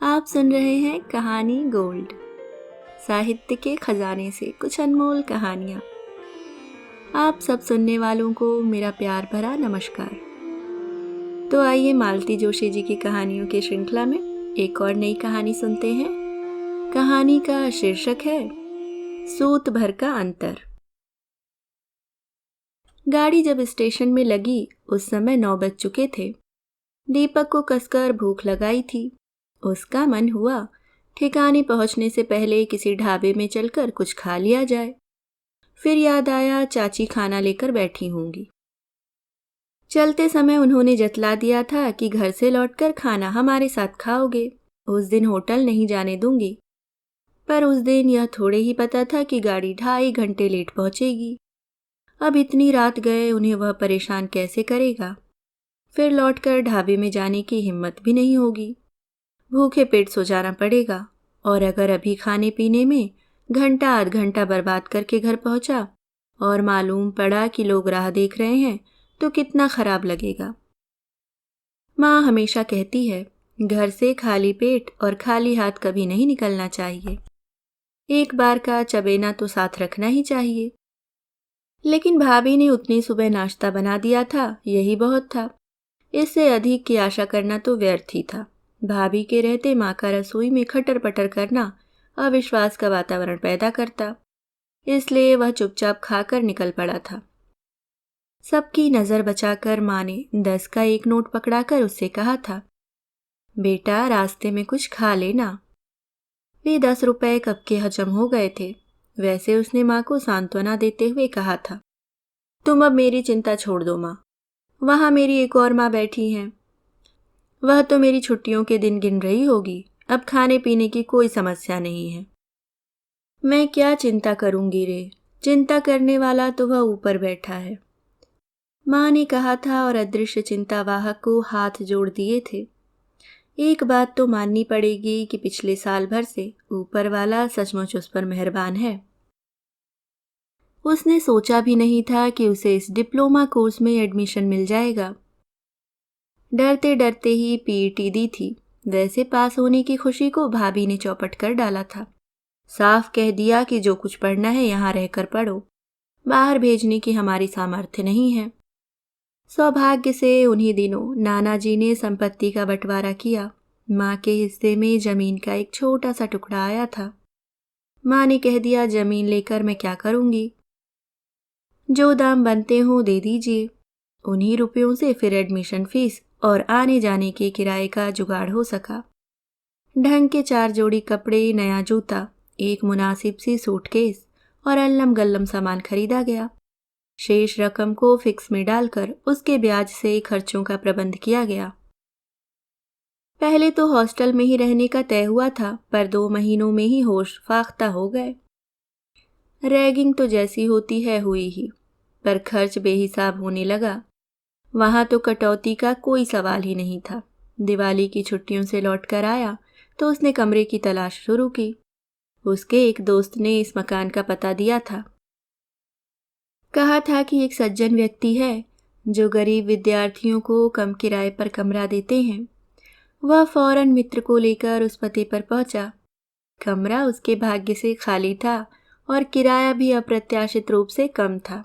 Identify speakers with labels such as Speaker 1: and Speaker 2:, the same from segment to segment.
Speaker 1: आप सुन रहे हैं कहानी गोल्ड, साहित्य के खजाने से कुछ अनमोल कहानियाँ। आप सब सुनने वालों को मेरा प्यार भरा नमस्कार। तो आइए मालती जोशी जी की कहानियों की श्रृंखला में एक और नई कहानी सुनते हैं। कहानी का शीर्षक है सूत भर का अंतर। गाड़ी जब स्टेशन में लगी उस समय 9 बज चुके थे। दीपक को कसकर भूख लगाई थी। उसका मन हुआ ठिकाने पहुंचने से पहले किसी ढाबे में चलकर कुछ खा लिया जाए। फिर याद आया चाची खाना लेकर बैठी होंगी। चलते समय उन्होंने जतला दिया था कि घर से लौटकर खाना हमारे साथ खाओगे, उस दिन होटल नहीं जाने दूंगी। पर उस दिन यह थोड़े ही पता था कि गाड़ी 2.5 घंटे लेट पहुंचेगी। अब इतनी रात गए उन्हें वह परेशान कैसे करेगा। फिर लौटकर ढाबे में जाने की हिम्मत भी नहीं होगी। भूखे पेट सो जाना पड़ेगा। और अगर अभी खाने पीने में घंटा आध घंटा बर्बाद करके घर पहुंचा और मालूम पड़ा कि लोग राह देख रहे हैं तो कितना खराब लगेगा। माँ हमेशा कहती है, घर से खाली पेट और खाली हाथ कभी नहीं निकलना चाहिए। एक बार का चबेना तो साथ रखना ही चाहिए। लेकिन भाभी ने उतनी सुबह नाश्ता बना दिया था, यही बहुत था। इससे अधिक की आशा करना तो व्यर्थ ही था। भाभी के रहते माँ का रसोई में खटर पटर करना अविश्वास का वातावरण पैदा करता। इसलिए वह चुपचाप खाकर निकल पड़ा था। सबकी नज़र बचाकर माँ ने 10 का एक नोट पकड़ाकर उससे कहा था, बेटा रास्ते में कुछ खा लेना। वे 10 रुपए कब के हजम हो गए थे। वैसे उसने माँ को सांत्वना देते हुए कहा था, तुम अब मेरी चिंता छोड़ दो माँ, वहाँ मेरी एक और माँ बैठी हैं। वह तो मेरी छुट्टियों के दिन गिन रही होगी। अब खाने पीने की कोई समस्या नहीं है। मैं क्या चिंता करूंगी रे, चिंता करने वाला तो वह ऊपर बैठा है। माँ ने कहा था और अदृश्य चिंतावाहक को हाथ जोड़ दिए थे। एक बात तो माननी पड़ेगी कि पिछले साल भर से ऊपर वाला सचमुच उस पर मेहरबान है। उसने सोचा भी नहीं था कि उसे इस डिप्लोमा कोर्स में एडमिशन मिल जाएगा। डरते डरते ही पीईटी दी थी। वैसे पास होने की खुशी को भाभी ने चौपट कर डाला था। साफ कह दिया कि जो कुछ पढ़ना है यहाँ रहकर पढ़ो, बाहर भेजने की हमारी सामर्थ्य नहीं है। सौभाग्य से उन्हीं दिनों नाना जी ने संपत्ति का बंटवारा किया। माँ के हिस्से में जमीन का एक छोटा सा टुकड़ा आया था। माँ ने कह दिया, जमीन लेकर मैं क्या करूँगी, जो दाम बनते हों दे दीजिए। उन्हीं रुपयों से फिर एडमिशन फीस और आने जाने के किराए का जुगाड़ हो सका। ढंग के 4 जोड़ी कपड़े, नया जूता, एक मुनासिब सी सूटकेस और अल्लम गल्लम सामान खरीदा गया। शेष रकम को फिक्स में डालकर उसके ब्याज से खर्चों का प्रबंध किया गया। पहले तो हॉस्टल में ही रहने का तय हुआ था, पर 2 महीनों में ही होश फाख्ता हो गए। रैगिंग तो जैसी होती है हुई ही, पर खर्च बेहिसाब होने लगा। वहां तो कटौती का कोई सवाल ही नहीं था। दिवाली की छुट्टियों से लौटकर आया तो उसने कमरे की तलाश शुरू की। उसके एक दोस्त ने इस मकान का पता दिया था। कहा था कि एक सज्जन व्यक्ति है जो गरीब विद्यार्थियों को कम किराए पर कमरा देते हैं। वह फौरन मित्र को लेकर उस पते पर पहुंचा। कमरा उसके भाग्य से खाली था और किराया भी अप्रत्याशित रूप से कम था।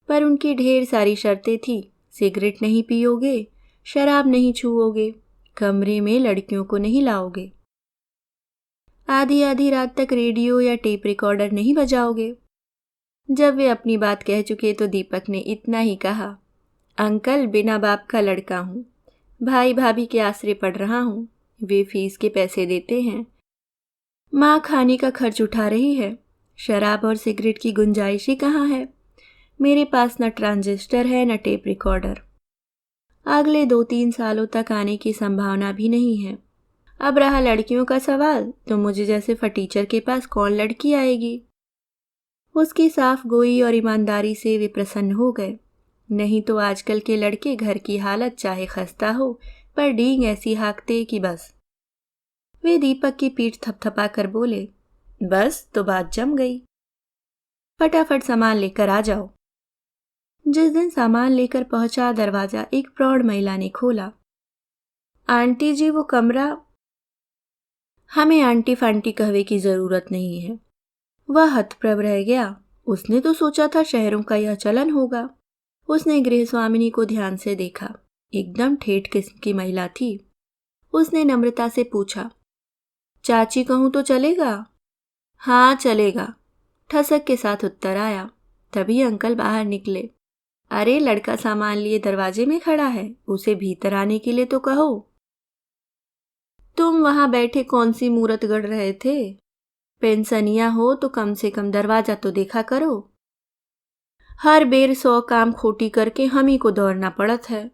Speaker 1: पर उनकी ढेर सारी शर्तें थी। सिगरेट नहीं पियोगे, शराब नहीं छुओगे, कमरे में लड़कियों को नहीं लाओगे, आधी आधी रात तक रेडियो या टेप रिकॉर्डर नहीं बजाओगे। जब वे अपनी बात कह चुके तो दीपक ने इतना ही कहा, अंकल बिना बाप का लड़का हूँ, भाई भाभी के आसरे पढ़ रहा हूँ, वे फीस के पैसे देते हैं, माँ खाने का खर्च उठा रही है, शराब और सिगरेट की गुंजाइश ही कहाँ है। मेरे पास न ट्रांजिस्टर है न टेप रिकॉर्डर। अगले 2-3 सालों तक आने की संभावना भी नहीं है। अब रहा लड़कियों का सवाल, तो मुझे जैसे फटीचर के पास कौन लड़की आएगी। उसकी साफ गोई और ईमानदारी से वे प्रसन्न हो गए। नहीं तो आजकल के लड़के घर की हालत चाहे खस्ता हो, पर डींग ऐसी हाँकते कि बस। वे दीपक की पीठ थपथपा कर बोले, बस तो बात जम गई, फटाफट सामान लेकर आ जाओ। जिस दिन सामान लेकर पहुंचा, दरवाजा एक प्रौढ़ महिला ने खोला। आंटी जी वो कमरा। हमें आंटी फांटी कहवे की जरूरत नहीं है। वह हतप्रभ रह गया। उसने तो सोचा था शहरों का यह चलन होगा। उसने गृह स्वामिनी को ध्यान से देखा। एकदम ठेठ किस्म की महिला थी। उसने नम्रता से पूछा, चाची कहूं तो चलेगा? हाँ चलेगा, ठसक के साथ उत्तर आया। तभी अंकल बाहर निकले। अरे लड़का सामान लिए दरवाजे में खड़ा है, उसे भीतर आने के लिए तो कहो। तुम वहां बैठे कौन सी मूरत गढ़ रहे थे? पेंशनिया हो तो कम से कम दरवाजा तो देखा करो। हर बेर 100 काम खोटी करके हम ही को दौड़ना पड़त है।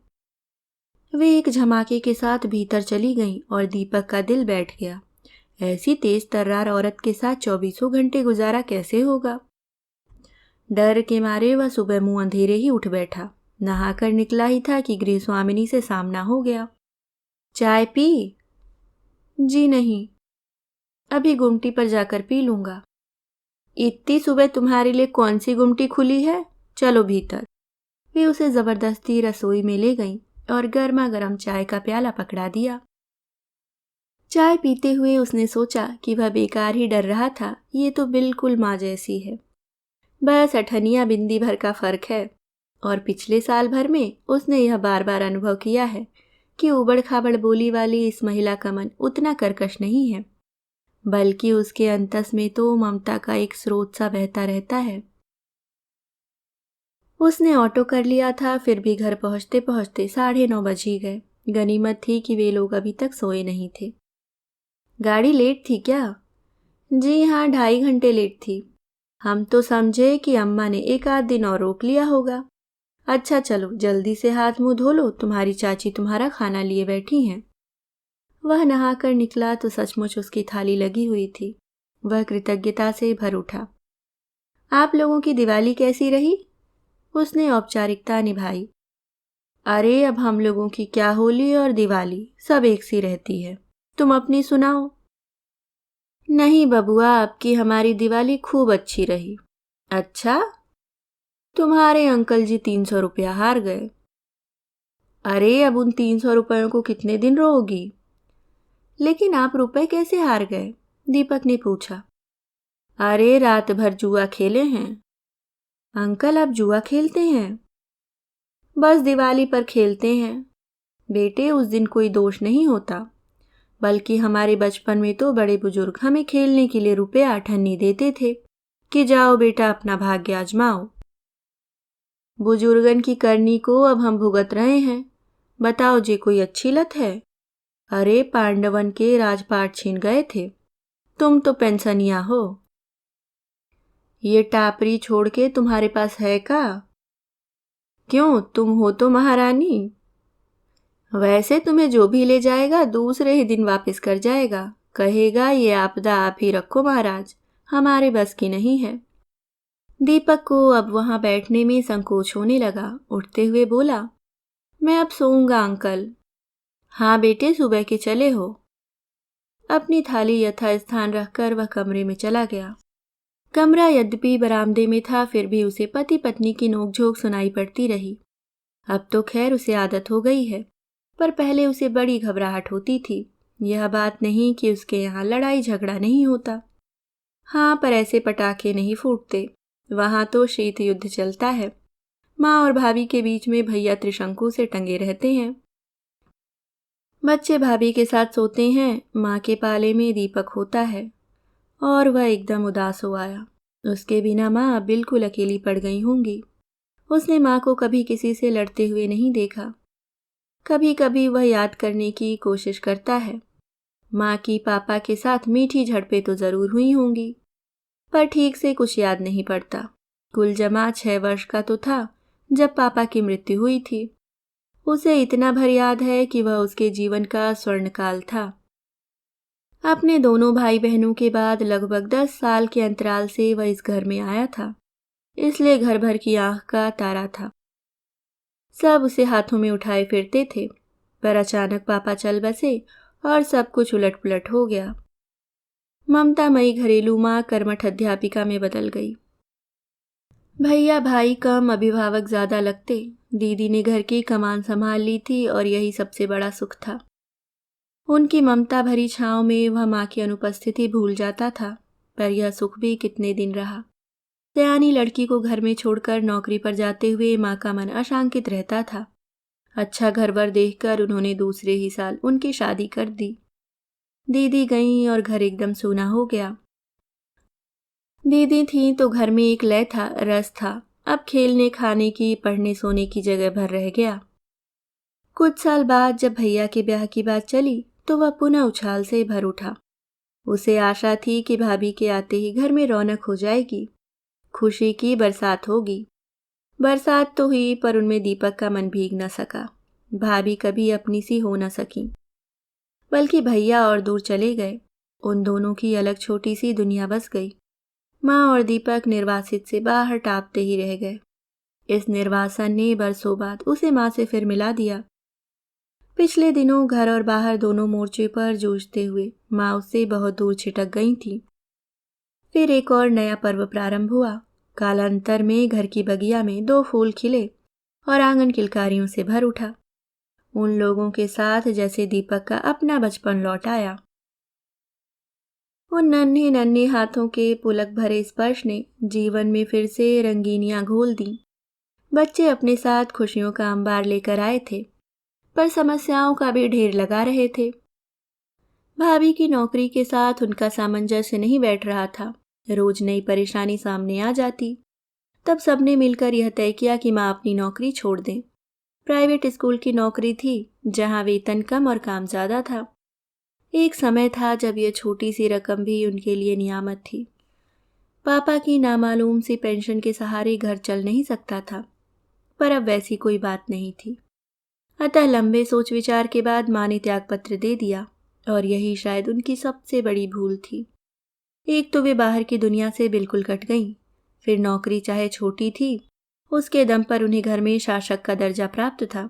Speaker 1: वे एक झमाके के साथ भीतर चली गईं और दीपक का दिल बैठ गया। ऐसी तेज तर्रार औरत के साथ 24 घंटे गुजारा कैसे होगा? डर के मारे वह सुबह मुंह अंधेरे ही उठ बैठा। नहाकर निकला ही था कि गृह स्वामिनी से सामना हो गया। चाय पी? जी नहीं, अभी गुमटी पर जाकर पी लूंगा। इतनी सुबह तुम्हारे लिए कौन सी गुमटी खुली है? चलो भीतर। वे उसे जबरदस्ती रसोई में ले गईं और गर्मा गर्म चाय का प्याला पकड़ा दिया। चाय पीते हुए उसने सोचा कि वह बेकार ही डर रहा था। ये तो बिल्कुल माँ जैसी है, बस अठनिया बिंदी भर का फर्क है। और पिछले साल भर में उसने यह बार बार अनुभव किया है कि उबड़ खाबड़ बोली वाली इस महिला का मन उतना कर्कश नहीं है, बल्कि उसके अंतस में तो ममता का एक स्रोत सा बहता रहता है। उसने ऑटो कर लिया था, फिर भी घर पहुंचते पहुंचते 9:30 बज ही गए। गनीमत थी कि वे लोग अभी तक सोए नहीं थे। गाड़ी लेट थी क्या? जी हाँ, 2.5 घंटे लेट थी। हम तो समझे कि अम्मा ने एक आध दिन और रोक लिया होगा। अच्छा चलो जल्दी से हाथ मुंह धो लो, तुम्हारी चाची तुम्हारा खाना लिए बैठी हैं। वह नहाकर निकला तो सचमुच उसकी थाली लगी हुई थी। वह कृतज्ञता से भर उठा। आप लोगों की दिवाली कैसी रही? उसने औपचारिकता निभाई। अरे अब हम लोगों की क्या होली और दिवाली, सब एक सी रहती है। तुम अपनी सुनाओ। नहीं बबुआ, आपकी हमारी दिवाली खूब अच्छी रही। अच्छा? तुम्हारे अंकल जी 300 रुपया हार गए। अरे अब उन 300 रुपयों को कितने दिन रोगी? लेकिन आप रुपए कैसे हार गए? दीपक ने पूछा। अरे रात भर जुआ खेले हैं। अंकल आप जुआ खेलते हैं? बस दिवाली पर खेलते हैं। बेटे उस दिन कोई दोष नहीं होता, बल्कि हमारे बचपन में तो बड़े बुजुर्ग हमें खेलने के लिए रुपए आठन्नी देते थे कि जाओ बेटा अपना भाग्य आजमाओ। बुजुर्गन की करनी को अब हम भुगत रहे हैं। बताओ जे कोई अच्छी लत है? अरे पांडवन के राजपाट छीन गए थे। तुम तो पेंशनिया हो। ये टापरी छोड़ के तुम्हारे पास है का? क्यों, तुम हो तो महारानी। वैसे तुम्हें जो भी ले जाएगा दूसरे ही दिन वापस कर जाएगा, कहेगा ये आपदा आप ही रखो महाराज, हमारे बस की नहीं है। दीपक को अब वहां बैठने में संकोच होने लगा। उठते हुए बोला, मैं अब सोऊंगा अंकल। हाँ बेटे, सुबह के चले हो। अपनी थाली यथास्थान रखकर वह कमरे में चला गया। कमरा यद्यपि बरामदे में था, फिर भी उसे पति पत्नी की नोकझोंक सुनाई पड़ती रही। अब तो खैर उसे आदत हो गई है, पर पहले उसे बड़ी घबराहट होती थी। यह बात नहीं कि उसके यहाँ लड़ाई झगड़ा नहीं होता, हाँ, पर ऐसे पटाखे नहीं फूटते। वहां तो शीत युद्ध चलता है। माँ और भाभी के बीच में भैया त्रिशंकु से टंगे रहते हैं। बच्चे भाभी के साथ सोते हैं। माँ के पाले में दीपक होता है और वह एकदम उदास हो आया। उसके बिना माँ अब बिल्कुल अकेली पड़ गई होंगी। उसने माँ को कभी किसी से लड़ते हुए नहीं देखा। कभी कभी वह याद करने की कोशिश करता है। माँ की पापा के साथ मीठी झड़पें तो जरूर हुई होंगी, पर ठीक से कुछ याद नहीं पड़ता। कुल जमा 6 वर्ष का तो था जब पापा की मृत्यु हुई थी। उसे इतना भर याद है कि वह उसके जीवन का स्वर्णकाल था। अपने दोनों भाई बहनों के बाद लगभग 10 साल के अंतराल से वह इस घर में आया था, इसलिए घर भर की आंख का तारा था। सब उसे हाथों में उठाए फिरते थे, पर अचानक पापा चल बसे और सब कुछ उलट पुलट हो गया। ममतामयी घरेलू माँ कर्मठ अध्यापिका में बदल गई। भैया भाई कम, अभिभावक ज्यादा लगते। दीदी ने घर की कमान संभाल ली थी और यही सबसे बड़ा सुख था। उनकी ममता भरी छाँव में वह माँ की अनुपस्थिति भूल जाता था, पर यह सुख भी कितने दिन रहा। सयानी लड़की को घर में छोड़कर नौकरी पर जाते हुए माँ का मन अशांकित रहता था। अच्छा घर-वर देखकर उन्होंने दूसरे ही साल उनकी शादी कर दी। दीदी गईं और घर एकदम सूना हो गया। दीदी थीं तो घर में एक लय था, रस था। अब खेलने, खाने की, पढ़ने सोने की जगह भर रह गया। कुछ साल बाद जब भैया के ब्याह की बात चली तो वह पुनः उछाल से भर उठा। उसे आशा थी कि भाभी के आते ही घर में रौनक हो जाएगी, खुशी की बरसात होगी। बरसात तो हुई, पर उनमें दीपक का मन भीग न सका। भाभी कभी अपनी सी हो न सकी, बल्कि भैया और दूर चले गए। उन दोनों की अलग छोटी सी दुनिया बस गई। माँ और दीपक निर्वासित से बाहर टापते ही रह गए। इस निर्वासन ने बरसों बाद उसे माँ से फिर मिला दिया। पिछले दिनों घर और बाहर दोनों मोर्चे पर जूझते हुए माँ उससे बहुत दूर छिटक गई थी। फिर एक और नया पर्व प्रारंभ हुआ। कालांतर में घर की बगिया में 2 फूल खिले और आंगन किलकारियों से भर उठा। उन लोगों के साथ जैसे दीपक का अपना बचपन लौट आया। उन नन्हे नन्हे हाथों के पुलक भरे स्पर्श ने जीवन में फिर से रंगीनियां घोल दी। बच्चे अपने साथ खुशियों का अंबार लेकर आए थे, पर समस्याओं का भी ढेर लगा रहे थे। भाभी की नौकरी के साथ उनका सामंजस्य नहीं बैठ रहा था। रोज नई परेशानी सामने आ जाती। तब सबने मिलकर यह तय किया कि माँ अपनी नौकरी छोड़ दें। प्राइवेट स्कूल की नौकरी थी, जहाँ वेतन कम और काम ज्यादा था। एक समय था जब यह छोटी सी रकम भी उनके लिए नियामत थी। पापा की नामालूम सी पेंशन के सहारे घर चल नहीं सकता था, पर अब वैसी कोई बात नहीं थी। अतः लंबे सोच विचार के बाद माँ ने त्यागपत्र दे दिया, और यही शायद उनकी सबसे बड़ी भूल थी। एक तो वे बाहर की दुनिया से बिल्कुल कट गईं, फिर नौकरी चाहे छोटी थी, उसके दम पर उन्हें घर में शासक का दर्जा प्राप्त था।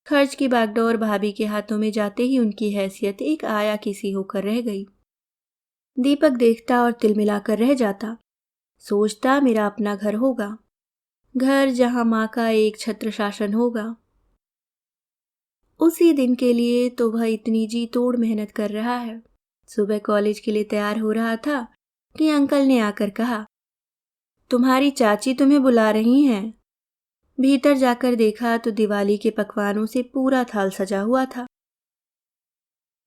Speaker 1: खर्च की बागडोर भाभी के हाथों में जाते ही उनकी हैसियत एक आया किसी होकर रह गई। दीपक देखता और तिलमिलाकर रह जाता। सोचता मेरा अपना घर होगा, घर जहां माँ का एक छत्र शासन होगा। उसी दिन के लिए तो वह इतनी जी तोड़ मेहनत कर रहा है। सुबह कॉलेज के लिए तैयार हो रहा था कि अंकल ने आकर कहा, तुम्हारी चाची तुम्हें बुला रही हैं। भीतर जाकर देखा तो दिवाली के पकवानों से पूरा थाल सजा हुआ था।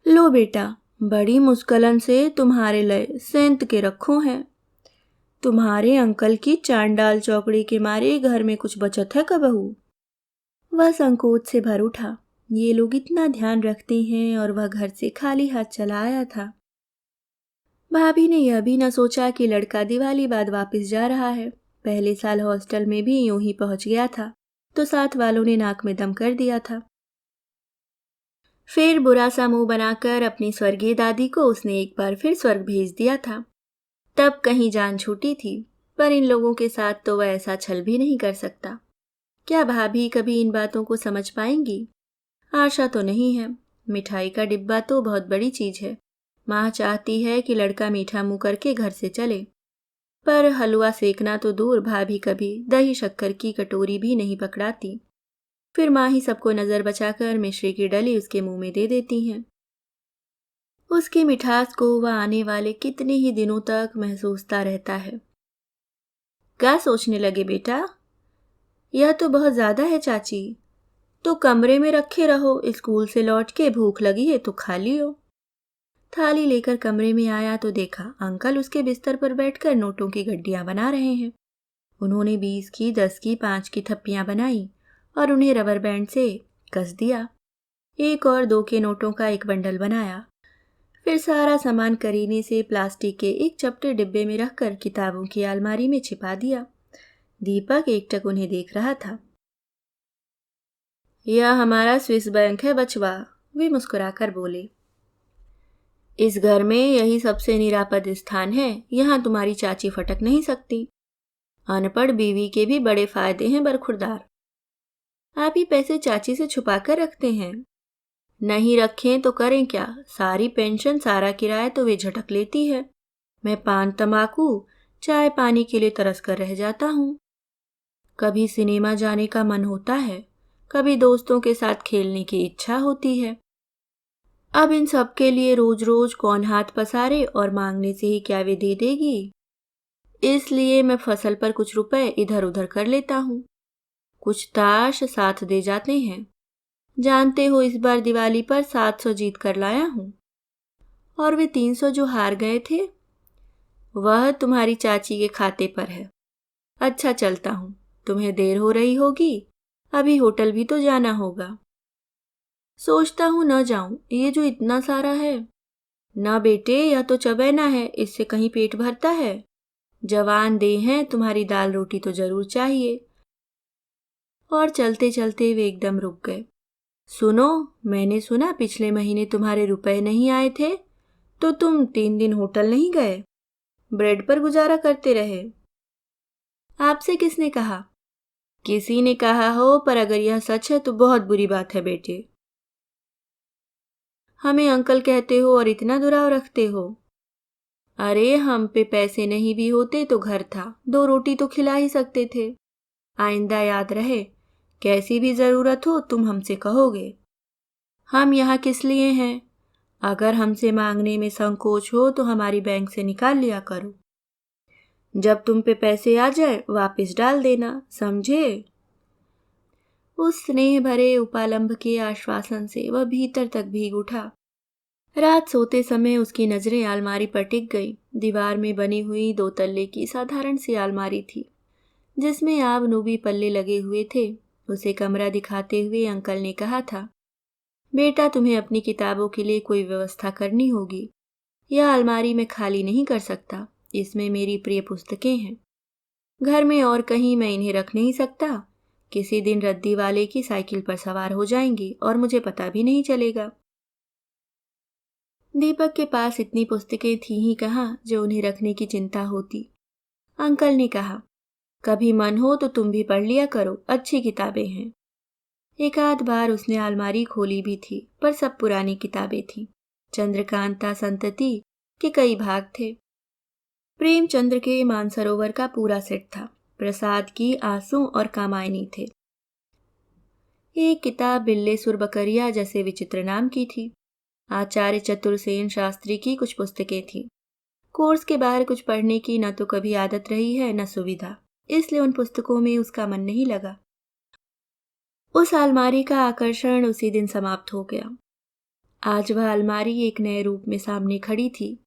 Speaker 1: लो बेटा, बड़ी मुश्किलन से तुम्हारे लिए सेंत के रखो हैं। तुम्हारे अंकल की चांडाल चौकड़ी के मारे घर में कुछ बचत है कबहू? वह संकोच से भर उठा। ये लोग इतना ध्यान रखते हैं और वह घर से खाली हाथ चला आया था। भाभी ने यह भी न सोचा कि लड़का दिवाली बाद वापस जा रहा है। पहले साल हॉस्टल में भी यूं ही पहुंच गया था तो साथ वालों ने नाक में दम कर दिया था। फिर बुरा सा मुंह बनाकर अपनी स्वर्गीय दादी को उसने एक बार फिर स्वर्ग भेज दिया था। तब कहीं जान छूटी थी, पर इन लोगों के साथ तो वह ऐसा छल भी नहीं कर सकता। क्या भाभी कभी इन बातों को समझ पाएंगी? आशा तो नहीं है। मिठाई का डिब्बा तो बहुत बड़ी चीज है। माँ चाहती है कि लड़का मीठा मुंह करके घर से चले, पर हलवा सेकना तो दूर, भाभी कभी दही शक्कर की कटोरी भी नहीं पकड़ाती। फिर माँ ही सबको नजर बचाकर मिश्री की डली उसके मुंह में दे देती हैं। उसकी मिठास को वह आने वाले कितने ही दिनों तक महसूसता रहता है। क्या सोचने लगे बेटा? यह तो बहुत ज्यादा है चाची। तो कमरे में रखे रहो, स्कूल से लौट के भूख लगी है तो खा लियो। थाली लेकर कमरे में आया तो देखा अंकल उसके बिस्तर पर बैठकर नोटों की गड्डियां बना रहे हैं। उन्होंने 20 की, 10 की, 5 की थप्पियां बनाई और उन्हें रबर बैंड से कस दिया। 1 और 2 के नोटों का एक बंडल बनाया। फिर सारा सामान करीने से प्लास्टिक के एक चपटे डिब्बे में रखकर किताबों की अलमारी में छिपा दिया। दीपक एकटक उन्हें देख रहा था। यह हमारा स्विस बैंक है बचवा, वे मुस्कुराकर बोले। इस घर में यही सबसे निरापद स्थान है, यहाँ तुम्हारी चाची फटक नहीं सकती। अनपढ़ बीवी के भी बड़े फायदे हैं बरखुरदार। आप ही पैसे चाची से छुपा कर रखते हैं। नहीं रखें तो करें क्या, सारी पेंशन सारा किराया तो वे झटक लेती है। मैं पान तंबाकू चाय पानी के लिए तरस कर रह जाता हूँ। कभी सिनेमा जाने का मन होता है, कभी दोस्तों के साथ खेलने की इच्छा होती है। अब इन सब के लिए रोज रोज कौन हाथ पसारे, और मांगने से ही क्या वे दे देगी। इसलिए मैं फसल पर कुछ रुपए इधर उधर कर लेता हूँ। कुछ ताश साथ दे जाते हैं। जानते हो, इस बार दिवाली पर 700 जीत कर लाया हूँ। और वे 300 जो हार गए थे, वह तुम्हारी चाची के खाते पर है। अच्छा, चलता हूँ, तुम्हें देर हो रही होगी, अभी होटल भी तो जाना होगा। सोचता हूँ न जाऊं, ये जो इतना सारा है। ना बेटे, यह तो चबैना है, इससे कहीं पेट भरता है। जवान देह हैं, तुम्हारी दाल रोटी तो जरूर चाहिए। और चलते चलते वे एकदम रुक गए। सुनो, मैंने सुना पिछले महीने तुम्हारे रुपए नहीं आए थे, तो तुम 3 दिन होटल नहीं गए, ब्रेड पर गुजारा करते रहे। आपसे किसने कहा? किसी ने कहा हो, पर अगर यह सच है तो बहुत बुरी बात है बेटे। हमें अंकल कहते हो और इतना दुराव रखते हो। अरे, हम पे पैसे नहीं भी होते तो घर था, 2 रोटी तो खिला ही सकते थे। आइंदा याद रहे, कैसी भी जरूरत हो तुम हमसे कहोगे। हम यहाँ किस लिए हैं? अगर हमसे मांगने में संकोच हो तो हमारी बैंक से निकाल लिया करो। जब तुम पे पैसे आ जाए वापस डाल देना, समझे? उस स्नेह भरे उपालंब के आश्वासन से वह भीतर तक भीग उठा। रात सोते समय उसकी नजरें अलमारी पर टिक गई। दीवार में बनी हुई 2 तल्ले की साधारण सी अलमारी थी, जिसमें आबनूबी पल्ले लगे हुए थे। उसे कमरा दिखाते हुए अंकल ने कहा था, बेटा, तुम्हें अपनी किताबों के लिए कोई व्यवस्था करनी होगी। यह अलमारी में खाली नहीं कर सकता, इसमें मेरी प्रिय पुस्तकें हैं। घर में और कहीं मैं इन्हें रख नहीं सकता। किसी दिन रद्दी वाले की साइकिल पर सवार हो जाएंगी और मुझे पता भी नहीं चलेगा। दीपक के पास इतनी पुस्तकें थी ही कहाँ जो उन्हें रखने की चिंता होती। अंकल ने कहा, कभी मन हो तो तुम भी पढ़ लिया करो, अच्छी किताबें हैं। एक आध बार उसने अलमारी खोली भी थी, पर सब पुरानी किताबें थीं। चंद्रकांता संतति के कई भाग थे। प्रेमचंद्र के मानसरोवर का पूरा सेट था। प्रसाद की आंसू और कामायनी थे। एक किताब बिल्ले सुरबकरिया जैसे विचित्र नाम की थी। आचार्य चतुरसेन शास्त्री की कुछ पुस्तकें थीं। कोर्स के बाहर कुछ पढ़ने की न तो कभी आदत रही है न सुविधा, इसलिए उन पुस्तकों में उसका मन नहीं लगा। उस अलमारी का आकर्षण उसी दिन समाप्त हो गया। आज वह अलमारी एक नए रूप में सामने खड़ी थी।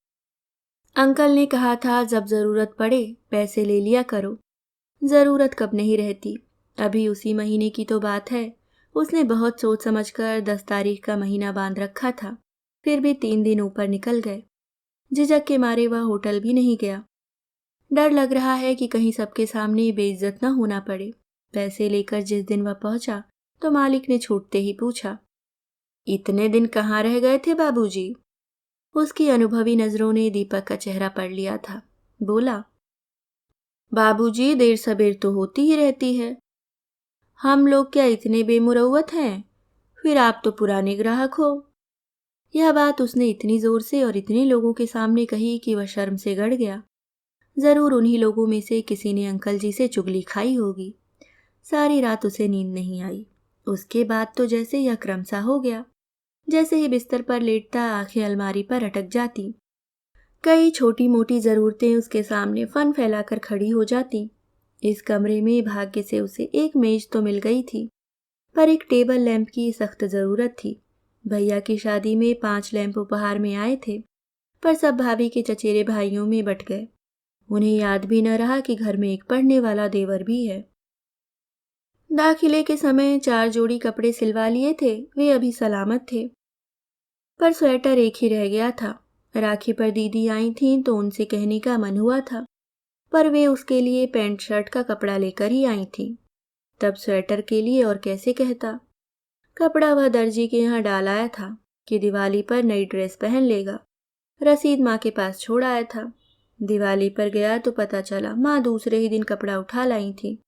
Speaker 1: अंकल ने कहा था, जब जरूरत पड़े पैसे ले लिया करो। जरूरत कब नहीं रहती। अभी उसी महीने की तो बात है। उसने बहुत सोच समझकर 10 तारीख का महीना बांध रखा था। फिर भी 3 दिन ऊपर निकल गए। झिझक के मारे वह होटल भी नहीं गया। डर लग रहा है कि कहीं सबके सामने बेइज्जत न होना पड़े। पैसे लेकर जिस दिन वह पहुंचा तो मालिक ने छूटते ही पूछा, इतने दिन कहाँ रह गए थे बाबूजी? उसकी अनुभवी नजरों ने दीपक का चेहरा पढ़ लिया था। बोला, बाबूजी, देर सबेर तो होती ही रहती है। हम लोग क्या इतने बेमुरौवत हैं? फिर आप तो पुराने ग्राहक हो। यह बात उसने इतनी जोर से और इतने लोगों के सामने कही कि वह शर्म से गड़ गया। जरूर उन्हीं लोगों में से किसी ने अंकल जी से चुगली खाई होगी। सारी रात उसे नींद नहीं आई। उसके बाद तो जैसे यह क्रम सा हो गया। जैसे ही बिस्तर पर लेटता आंखें अलमारी पर अटक जाती। कई छोटी मोटी जरूरतें उसके सामने फन फैलाकर खड़ी हो जाती। इस कमरे में भाग्य से उसे एक मेज तो मिल गई थी, पर एक टेबल लैंप की सख्त जरूरत थी। भैया की शादी में 5 लैंप उपहार में आए थे, पर सब भाभी के चचेरे भाइयों में बट गए। उन्हें याद भी न रहा कि घर में एक पढ़ने वाला देवर भी है। दाखिले के समय 4 जोड़ी कपड़े सिलवा लिए थे, वे अभी सलामत थे। पर स्वेटर एक ही रह गया था। राखी पर दीदी आई थीं तो उनसे कहने का मन हुआ था, पर वे उसके लिए पैंट शर्ट का कपड़ा लेकर ही आई थीं। तब स्वेटर के लिए और कैसे कहता। कपड़ा वह दर्जी के यहाँ डाल आया था कि दिवाली पर नई ड्रेस पहन लेगा। रसीद माँ के पास छोड़ आया था। दिवाली पर गया तो पता चला माँ दूसरे ही दिन कपड़ा उठा लाई थी।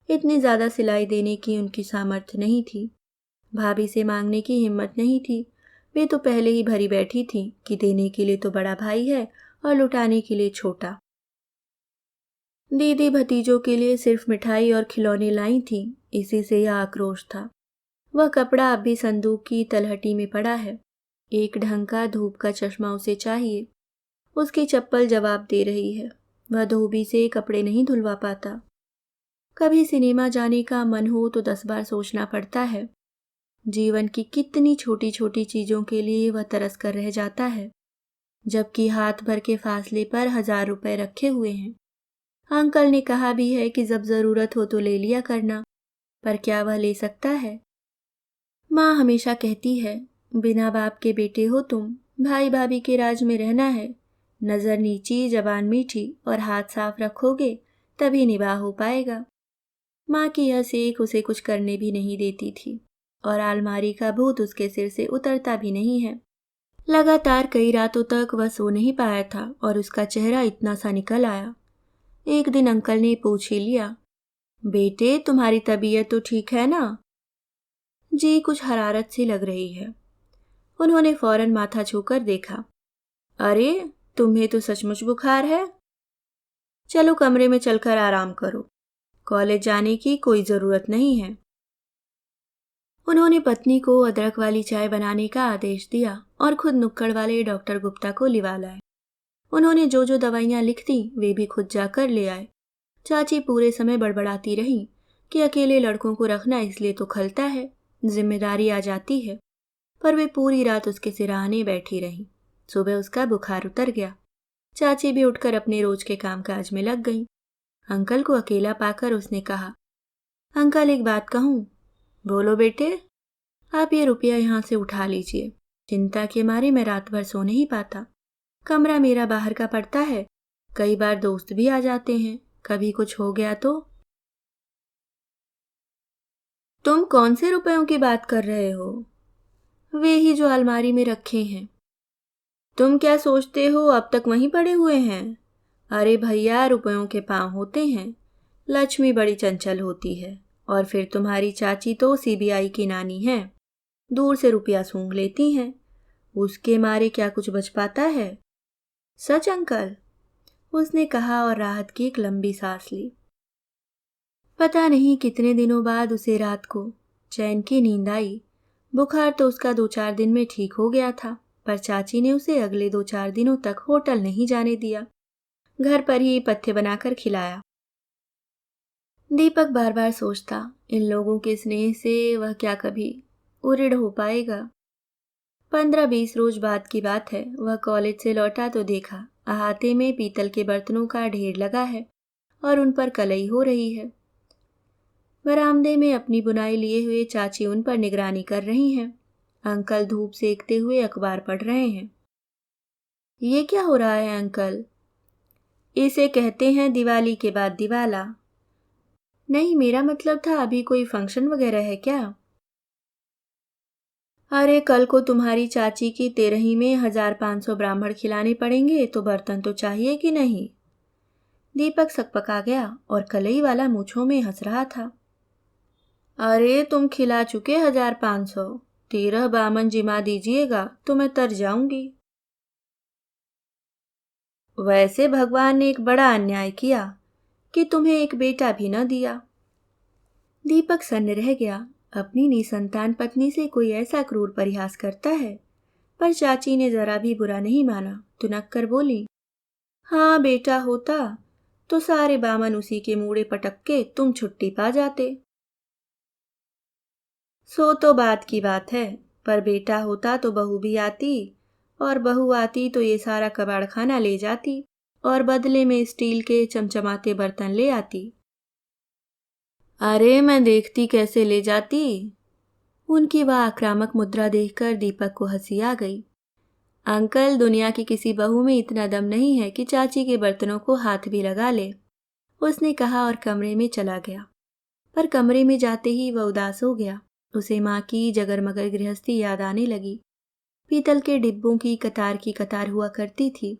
Speaker 1: इतनी ज्यादा सिलाई देने की उनकी सामर्थ्य नहीं थी। भाभी से मांगने की हिम्मत नहीं थी। वे तो पहले ही भरी बैठी थी कि देने के लिए तो बड़ा भाई है और लुटाने के लिए छोटा। दीदी भतीजों के लिए सिर्फ मिठाई और खिलौने लाई थी, इसी से यह आक्रोश था। वह कपड़ा अब भी संदूक की तलहटी में पड़ा है। एक ढंग का धूप का चश्मा उसे चाहिए। उसकी चप्पल जवाब दे रही है। वह धोबी से कपड़े नहीं धुलवा पाता। कभी सिनेमा जाने का मन हो तो 10 बार सोचना पड़ता है। जीवन की कितनी छोटी छोटी चीजों के लिए वह तरस कर रह जाता है, जबकि हाथ भर के फासले पर 1000 रुपए रखे हुए हैं। अंकल ने कहा भी है कि जब जरूरत हो तो ले लिया करना, पर क्या वह ले सकता है? माँ हमेशा कहती है, बिना बाप के बेटे हो तुम, भाई भाभी के राज में रहना है। नजर नीची, जबान मीठी और हाथ साफ रखोगे तभी निभाह हो पाएगा। माँ की यह सीख उसे कुछ करने भी नहीं देती थी और अलमारी का भूत उसके सिर से उतरता भी नहीं है। लगातार कई रातों तक वह सो नहीं पाया था और उसका चेहरा इतना सा निकल आया। एक दिन अंकल ने पूछ ही लिया, बेटे तुम्हारी तबीयत तो ठीक है ना? जी कुछ हरारत सी लग रही है। उन्होंने फौरन माथा छूकर देखा। अरे तुम्हें तो सचमुच बुखार है। चलो कमरे में चलकर आराम करो, कॉलेज जाने की कोई जरूरत नहीं है। उन्होंने पत्नी को अदरक वाली चाय बनाने का आदेश दिया और खुद नुक्कड़ वाले डॉक्टर गुप्ता को लिवा लाए। उन्होंने जो जो दवाइयां लिख दी वे भी खुद जाकर ले आए। चाची पूरे समय बड़बड़ाती रही कि अकेले लड़कों को रखना इसलिए तो खलता है, जिम्मेदारी आ जाती है, पर वे पूरी रात उसके सिरहाने बैठी रहीं। सुबह उसका बुखार उतर गया। चाची भी उठकर अपने रोज के कामकाज में लग गईं। अंकल को अकेला पाकर उसने कहा, अंकल एक बात कहूँ? बोलो बेटे। आप ये रुपया यहाँ से उठा लीजिए। चिंता के मारे मैं रात भर सो नहीं पाता। कमरा मेरा बाहर का पड़ता है, कई बार दोस्त भी आ जाते हैं, कभी कुछ हो गया तो। तुम कौन से रुपयों की बात कर रहे हो? वे ही जो अलमारी में रखे हैं। तुम क्या सोचते हो अब तक वहीं पड़े हुए हैं? अरे भैया रुपयों के पांव होते हैं। लक्ष्मी बड़ी चंचल होती है और फिर तुम्हारी चाची तो सीबीआई की नानी है, दूर से रुपया सूंघ लेती हैं, उसके मारे क्या कुछ बच पाता है? सच अंकल? उसने कहा और राहत की एक लंबी सांस ली। पता नहीं कितने दिनों बाद उसे रात को चैन की नींद आई। बुखार तो उसका 2-4 दिन में ठीक हो गया था, पर चाची ने उसे अगले 2-4 दिनों तक होटल नहीं जाने दिया। घर पर ही पथ्य बनाकर खिलाया। दीपक बार बार सोचता, इन लोगों के स्नेह से वह क्या कभी उऋण हो पाएगा? 15-20 रोज बाद की बात है। वह कॉलेज से लौटा तो देखा अहाते में पीतल के बर्तनों का ढेर लगा है और उन पर कलई हो रही है। बरामदे में अपनी बुनाई लिए हुए चाची उन पर निगरानी कर रही हैं। अंकल धूप सेकते हुए अखबार पढ़ रहे हैं। ये क्या हो रहा है अंकल? इसे कहते हैं दिवाली के बाद दिवाला। नहीं, मेरा मतलब था अभी कोई फंक्शन वगैरह है क्या? अरे कल को तुम्हारी चाची की 13वीं में 1500 ब्राह्मण खिलाने पड़ेंगे तो बर्तन तो चाहिए कि नहीं? दीपक सकपका गया और कलई वाला मूंछों में हंस रहा था। अरे तुम खिला चुके 1500, 13 बामन जिमा दीजिएगा तो मैं तर जाऊंगी। वैसे भगवान ने एक बड़ा अन्याय किया कि तुम्हें एक बेटा भी न दिया। दीपक सन्न रह गया। अपनी निसंतान पत्नी से कोई ऐसा क्रूर परिहास करता है? पर चाची ने जरा भी बुरा नहीं माना, तुनक कर बोली, हाँ बेटा होता तो सारे बामन उसी के मूड़े पटक के तुम छुट्टी पा जाते। सो तो बात की बात है, पर बेटा होता तो बहू भी आती और बहू आती तो ये सारा कबाड़ खाना ले जाती और बदले में स्टील के चमचमाते बर्तन ले आती। अरे मैं देखती कैसे ले जाती। उनकी वह आक्रामक मुद्रा देखकर दीपक को हंसी आ गई। अंकल दुनिया की किसी बहू में इतना दम नहीं है कि चाची के बर्तनों को हाथ भी लगा ले, उसने कहा और कमरे में चला गया। पर कमरे में जाते ही वह उदास हो गया। उसे माँ की जगरमगर गृहस्थी याद आने लगी। पीतल के डिब्बों की कतार हुआ करती थी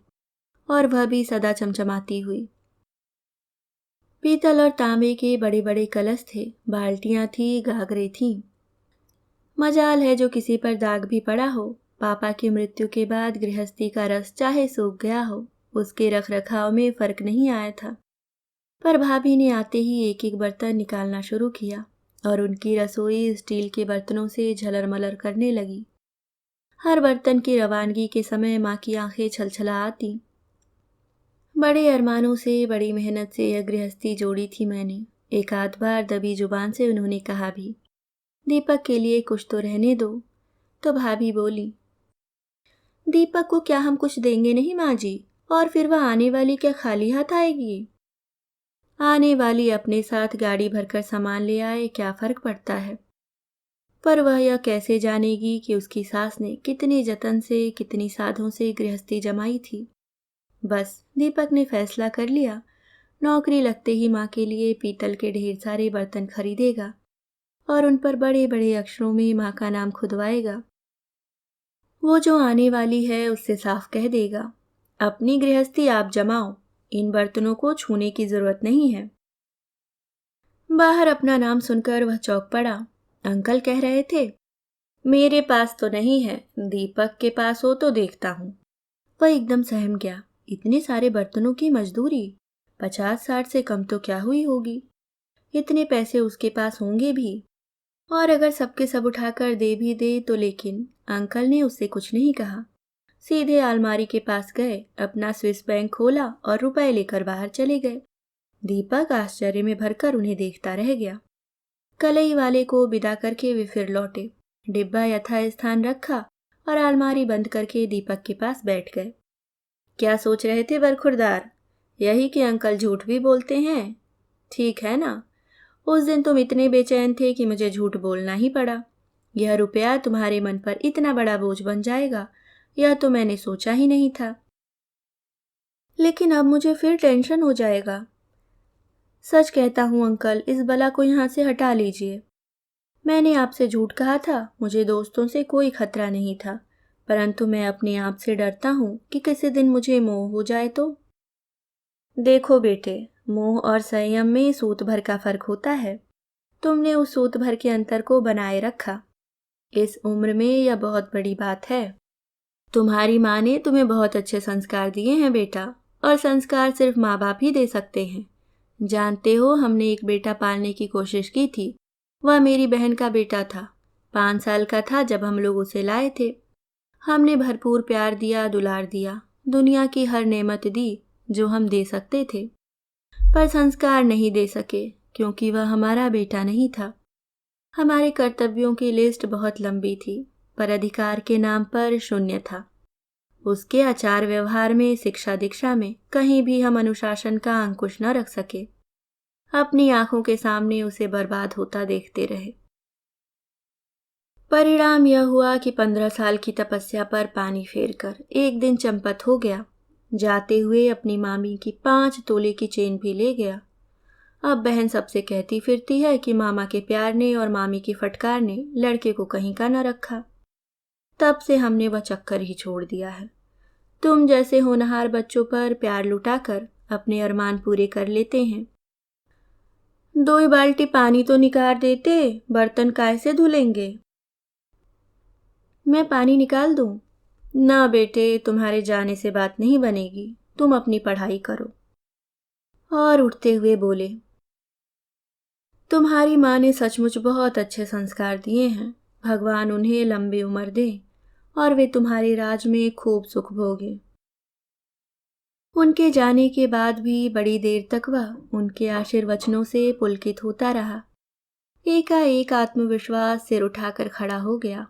Speaker 1: और वह भी सदा चमचमाती हुई। पीतल और तांबे के बड़े बड़े कलश थे, बाल्टियां थी, गागरे थीं। मजाल है जो किसी पर दाग भी पड़ा हो। पापा की मृत्यु के बाद गृहस्थी का रस चाहे सूख गया हो, उसके रख रखाव में फर्क नहीं आया था। पर भाभी ने आते ही एक एक बर्तन निकालना शुरू किया और उनकी रसोई स्टील के बर्तनों से झलर मलर करने लगी। हर बर्तन की रवानगी के समय माँ की आंखें छलछला आती। बड़े अरमानों से, बड़ी मेहनत से यह गृहस्थी जोड़ी थी मैंने। एक आध बार दबी जुबान से उन्होंने कहा भी, दीपक के लिए कुछ तो रहने दो। तो भाभी बोली, दीपक को क्या हम कुछ देंगे नहीं माँ जी? और फिर वह आने वाली क्या खाली हाथ आएगी? आने वाली अपने साथ गाड़ी भरकर सामान ले आए, क्या फर्क पड़ता है? पर वह यह कैसे जानेगी कि उसकी सास ने कितने जतन से, कितनी साधों से गृहस्थी जमाई थी। बस दीपक ने फैसला कर लिया, नौकरी लगते ही माँ के लिए पीतल के ढेर सारे बर्तन खरीदेगा और उन पर बड़े बड़े अक्षरों में माँ का नाम खुदवाएगा। वो जो आने वाली है उससे साफ कह देगा, अपनी गृहस्थी आप जमाओ, इन बर्तनों को छूने की जरूरत नहीं है। बाहर अपना नाम सुनकर वह चौंक पड़ा। अंकल कह रहे थे, मेरे पास तो नहीं है, दीपक के पास हो तो देखता हूँ। वह एकदम सहम गया। इतने सारे बर्तनों की मजदूरी 50-60 से कम तो क्या हुई होगी। इतने पैसे उसके पास होंगे भी, और अगर सबके सब उठाकर दे भी दे तो। लेकिन अंकल ने उससे कुछ नहीं कहा। सीधे अलमारी के पास गए, अपना स्विस बैंक खोला और रुपए लेकर बाहर चले गए। दीपक आश्चर्य में भरकर उन्हें देखता रह गया। कलई वाले को विदा करके वे फिर लौटे, डिब्बा यथास्थान रखा और अलमारी बंद करके दीपक के पास बैठ गए। क्या सोच रहे थे बरखुरदार? यही कि अंकल झूठ भी बोलते हैं। ठीक है ना, उस दिन तुम इतने बेचैन थे कि मुझे झूठ बोलना ही पड़ा। यह रुपया तुम्हारे मन पर इतना बड़ा बोझ बन जाएगा, यह तो मैंने सोचा ही नहीं था। लेकिन अब मुझे फिर टेंशन हो जाएगा। सच कहता हूँ अंकल, इस बला को यहाँ से हटा लीजिए। मैंने आपसे झूठ कहा था, मुझे दोस्तों से कोई खतरा नहीं था, परंतु मैं अपने आप से डरता हूँ कि किसी दिन मुझे मोह हो जाए तो। देखो बेटे, मोह और संयम में सूत भर का फर्क होता है। तुमने उस सूत भर के अंतर को बनाए रखा। इस उम्र में यह बहुत बड़ी बात है। तुम्हारी माँ ने तुम्हें बहुत अच्छे संस्कार दिए हैं बेटा, और संस्कार सिर्फ माँ बाप ही दे सकते हैं। जानते हो, हमने एक बेटा पालने की कोशिश की थी। वह मेरी बहन का बेटा था। 5 साल का था जब हम लोग उसे लाए थे। हमने भरपूर प्यार दिया, दुलार दिया, दुनिया की हर नेमत दी जो हम दे सकते थे, पर संस्कार नहीं दे सके क्योंकि वह हमारा बेटा नहीं था। हमारे कर्तव्यों की लिस्ट बहुत लंबी थी, पर अधिकार के नाम पर शून्य था। उसके आचार व्यवहार में, शिक्षा दीक्षा में कहीं भी हम अनुशासन का अंकुश न रख सके। अपनी आंखों के सामने उसे बर्बाद होता देखते रहे। परिणाम यह हुआ कि 15 साल की तपस्या पर पानी फेरकर एक दिन चंपत हो गया। जाते हुए अपनी मामी की 5 तोले की चेन भी ले गया। अब बहन सबसे कहती फिरती है कि मामा के प्यार ने और मामी की फटकार ने लड़के को कहीं का न रखा। तब से हमने वह चक्कर ही छोड़ दिया है। तुम जैसे होनहार बच्चों पर प्यार लुटाकर अपने अरमान पूरे कर लेते हैं। 2 बाल्टी पानी तो निकाल देते, बर्तन काय से धुलेंगे? मैं पानी निकाल दूं? ना बेटे, तुम्हारे जाने से बात नहीं बनेगी। तुम अपनी पढ़ाई करो। और उठते हुए बोले, तुम्हारी माँ ने सचमुच बहुत अच्छे संस्कार दिए हैं। भगवान उन्हें लंबी उम्र दे और वे तुम्हारे राज में खूब सुख भोगे। उनके जाने के बाद भी बड़ी देर तक वह उनके आशीर्वचनों से पुलकित होता रहा। एकाएक आत्मविश्वास सिर उठाकर खड़ा हो गया।